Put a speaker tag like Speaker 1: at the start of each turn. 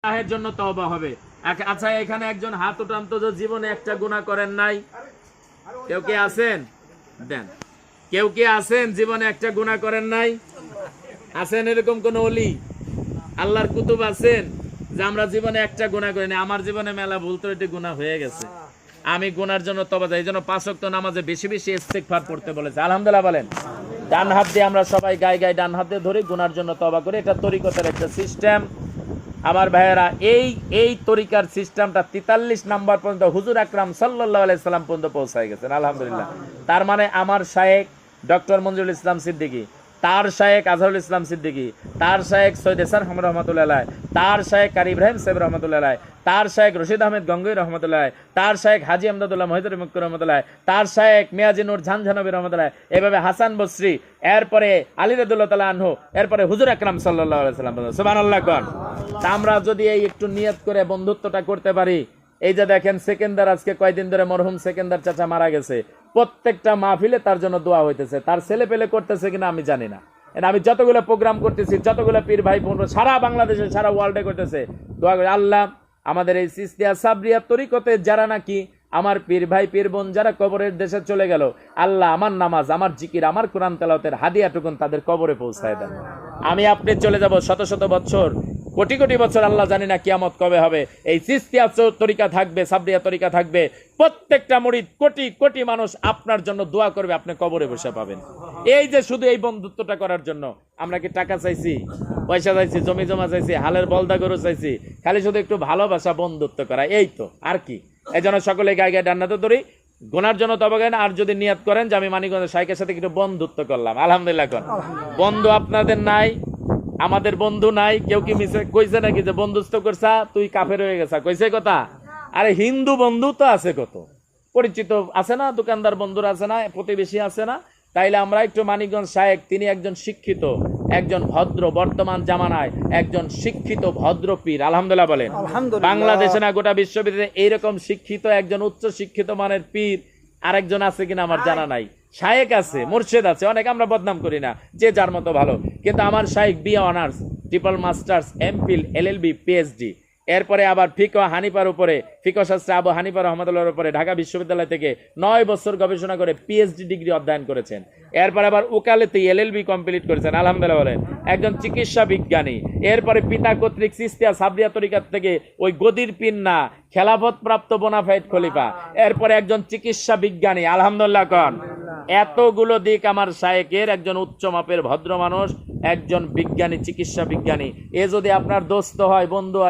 Speaker 1: গুনাহের জন্য তওবা হবে। আচ্ছা, এখানে একজন হাত উঠান তো, যে জীবনে একটা গুনাহ করেন নাই। কেউ কি আছেন? দেন। কেউ কি আছেন জীবনে একটা গুনাহ করেন নাই? আছেন এরকম কোন ওলি, আল্লাহর কুতুব আছেন যে আমরা জীবনে একটা গুনাহ করিনি? আমার জীবনে মেলা ভুল ত্রুটি গুনাহ হয়ে গেছে, আমি গুনার জন্য তওবা চাই। এই জন্য 5 ওয়াক্ত নামাজে বেশি বেশি ইস্তেগফার পড়তে বলেছে। আলহামদুলিল্লাহ বলেন। ডান হাত দিয়ে আমরা সবাই গায়ে গায়ে ডান হাত দিয়ে ধরে গুনার জন্য তওবা করি। এটা তরিকতের একটা সিস্টেম। আমার ভাইয়েরা, এই তরিকার সিস্টেমটা 43 নাম্বার পর্যন্ত হুজুর আকরাম সাল্লাল্লাহু আলাইহি সাল্লাম পর্যন্ত পৌঁছায় গেছেন। আলহামদুলিল্লাহ। তার মানে আমার শায়েখ ডক্টর মঞ্জুরুল ইসলাম সিদ্দিকী, তার শায়েখ আজহারুল ইসলাম সিদ্দিকী, তার শায়েখ সৈয়দ এহসান আহমদ রহমাতুল্লাহ আলাইহি, তার শায়েখ কারি ইব্রাহিম সাহেব রহমাতুল্লাহ আলাইহি, তার শায়েখ রশিদ আহমেদ গঙ্গোই রহমাতুল্লাহ আলাইহি, তার শায়েখ হাজী আমদাদুল্লাহ মহিদুর মুক্তি রহমাতুল্লাহ আলাইহি, তার শায়েখ মিয়াজি নূর ঝানঝানবী রহমাতুল্লাহ আলাইহি, এভাবে হাসান বসরি, এরপরে আলী রাদিয়াল্লাহু তাআলা আনহু, এরপরে হুজুর আকরাম সাল্লাল্লাহু আলাইহি সাল্লাম। সুবহানাল্লাহ কোন। আমরা যদি এই একটু নিয়ত করে বন্ধুত্বটা করতে পারি, এই যে দেখেন সেকেন্দার, আজকে কয়দিন ধরে মরহুম সেকেন্দার চাচা মারা গেছে, প্রত্যেকটা মাহফিলে তার জন্য দোয়া হইতেছে। তার ছেলে পেলে করতেছে কিনা আমি জানি না। আমি যতগুলো প্রোগ্রাম করতেছি, যতগুলো পীর ভাই বোন সারা বাংলাদেশে সারা ওয়ার্ল্ডে করতেছে, দোয়া করে আল্লাহ আমাদের এই চিশতিয়া সাবরিয়া তরিকতে যারা নাকি আমার পীর ভাই পীর বোন যারা কবরের দেশে চলে গেল, আল্লাহ আমার নামাজ, আমার জিকির, আমার কোরআন তেলাওয়াতের হাদিয়াটুকুন তাদের কবরে পৌঁছায় দেন। আমি আপনি চলে যাব শত শত বছর, কোটি কোটি বছর, আল্লাহ জানি না কিয়ামত কবে হবে, এই চিশতিয়া তরিকা থাকবে, সাবরিয়া তরিকা থাকবে। প্রত্যেকটা মুরিদ, কোটি কোটি মানুষ আপনার জন্য দোয়া করবে, আপনি কবরে বসে পাবেন। এই যে শুধু এই বন্ধুত্বটা করার জন্য আমরা কি টাকা চাইছি, পয়সা চাইছি, জমি জমা চাইছি, হালের বলদা গরু চাইছি? খালি শুধু একটু ভালোবাসা, বন্ধুত্ব করা, এই তো, আর কি। এই জন্য সকলে গায়ে গায়ে ডান্নাতে ধরি, গুনার জন্য তওবা করেন। আর যদি নিয়ত করেন যে আমি মানিকগঞ্জের শাইখের সাথে একটু বন্ধুত্ব করলাম, আলহামদুলিল্লাহ কোন। বন্ধু আপনাদের নাই, আমাদের বন্ধু নাই। কেউ কি মিছে কইছে নাকি যে বন্ধুত্ব করছা তুই কাফের হয়ে গেছা? কইছে কথা? আরে হিন্দু বন্ধু তো আছে কত, পরিচিত আছে না, দোকানদার বন্ধুরা আছে না, প্রতিবেশী আছে না? তাইলে আমরা একটু মানিকগঞ্জ শায়েখ, তিনি একজন শিক্ষিত, একজন ভদ্র, বর্তমান জামানায় একজন শিক্ষিত ভদ্র পীর। আলহামদুলিল্লাহ বলেন। বাংলাদেশে না গোটা বিশ্ববিদ্যালয়ে এইরকম শিক্ষিত একজন উচ্চ শিক্ষিত মানের পীর আরেকজন আছে কিনা আমার জানা নাই। শায়েখ আছে, মুর্শিদ আছে, অনেক, আমরা বদনাম করি না, যে যার মতো ভালো। কিন্তু আমার শায়েখ BA honours, triple masters, MPhil, LLB, PhD, এরপরে আবার ফিকহ হানিফার উপরে, ফিকহ শাস্ত্রে আবু হানিফা রহমাতুল্লাহর উপরে ঢাকা বিশ্ববিদ্যালয় থেকে 9 বছর গবেষণা করে পিএইচডি ডিগ্রি অধ্যয়ন করেছেন। এরপরে আবার উকালতি এলএলবি কমপ্লিট করেছেন। আলহামদুলিল্লাহ বলেন। একজন চিকিৎসা বিজ্ঞানী। এরপরে পিতা কর্তৃক চিশতিয়া সাবরিয়া তরিকাত থেকে ওই গদির পীর না, খেলাফত প্রাপ্ত বোনাফাইড খলিফা। এরপরে একজন চিকিৎসা বিজ্ঞানী। আলহামদুলিল্লাহ কোন। এতগুলো দিক আমার শায়েখের, একজন উচ্চ মাপের ভদ্র মানুষ, একজন বিজ্ঞানী, চিকিৎসা বিজ্ঞানী। এ যদি আপনার দোস্ত হয়, বন্ধু হয়,